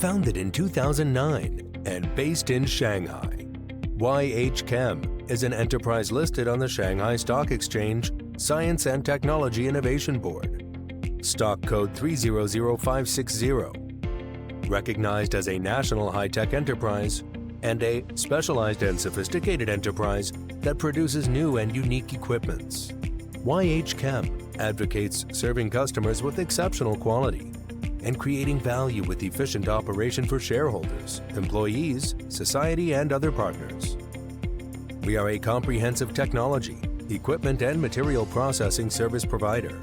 Founded in 2009 and based in Shanghai, YHCHEM is an enterprise listed on the Shanghai Stock Exchange Science and Technology Innovation Board, stock code 300560, recognized as a national high-tech enterprise and a specialized and sophisticated enterprise that produces new and unique equipments. YHCHEM advocates serving customers with exceptional quality and creating value with efficient operation for shareholders, employees, society, and other partners. We are a comprehensive technology, equipment, and material processing service provider,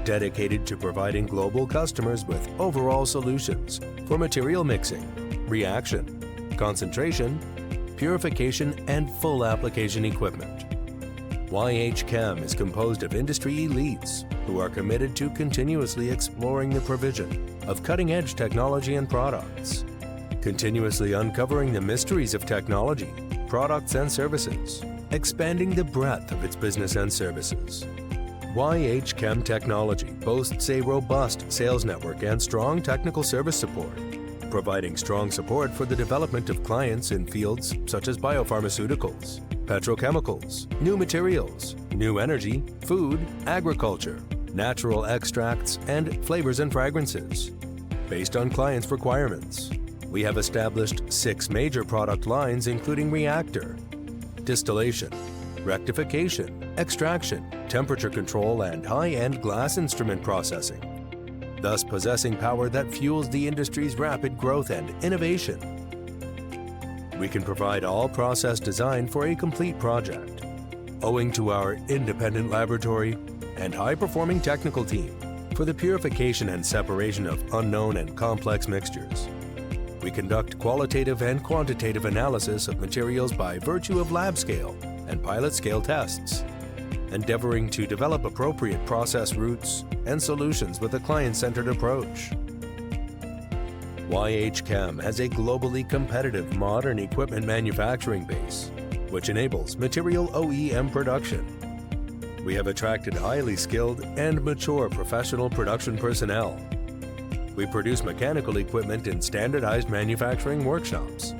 dedicated to providing global customers with overall solutions for material mixing, reaction, concentration, purification, and full application equipment. YHCHEM is composed of industry elites who are committed to continuously exploring the provision of cutting-edge technology and products, continuously uncovering the mysteries of technology, products, and services, expanding the breadth of its business and services. YHCHEM Technology boasts a robust sales network and strong technical service support, providing strong support for the development of clients in fields such as biopharmaceuticals, petrochemicals, new materials, new energy, food, agriculture, natural extracts, and flavors and fragrances. Based on clients' requirements, we have established 6 major product lines including reactor, distillation, rectification, extraction, temperature control, and high-end glass instrument processing, thus possessing power that fuels the industry's rapid growth and innovation. We can provide all process design for a complete project, owing to our independent laboratory and high-performing technical team for the purification and separation of unknown and complex mixtures. We conduct qualitative and quantitative analysis of materials by virtue of lab scale and pilot scale tests, endeavoring to develop appropriate process routes and solutions with a client-centered approach. YHCHEM has a globally competitive modern equipment manufacturing base, which enables material OEM production. We have attracted highly skilled and mature professional production personnel. We produce mechanical equipment in standardized manufacturing workshops.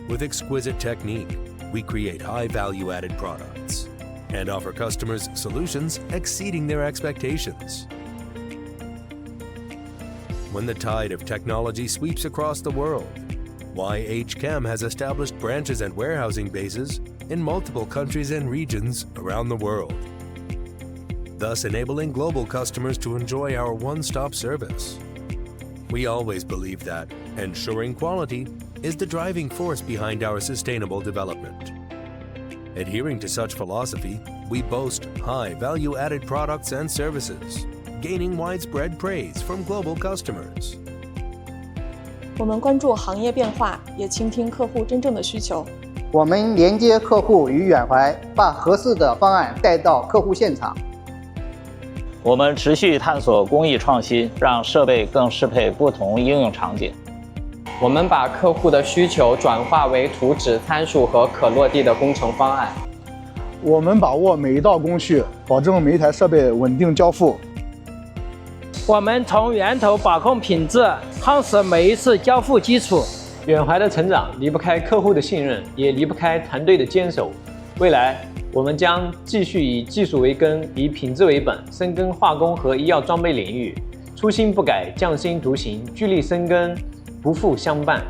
With exquisite technique, we create high value-added products and offer customers solutions exceeding their expectations. When the tide of technology sweeps across the world, YHCHEM has established branches and warehousing bases in multiple countries and regions around the world, thus enabling global customers to enjoy our one-stop service. We always believe that ensuring quality is the driving force behind our sustainable development. Adhering to such philosophy, we boast high value-added products and services, gaining widespread praise from global customers. 我们关注行业变化，也倾听客户真正的需求。我们连接客户与远怀，把合适的方案带到客户现场。我们持续探索工艺创新，让设备更适配不同应用场景。我们把客户的需求转化为图纸参数和可落地的工程方案。我们把握每一道工序，保证每一台设备稳定交付。我们从源头把控品质，夯实每一次交付基础。远怀的成长离不开客户的信任，也离不开团队的坚守。未来，我们将继续以技术为根，以品质为本，深耕化工和医药装备领域，初心不改，匠心独行，聚力深耕，不负相伴。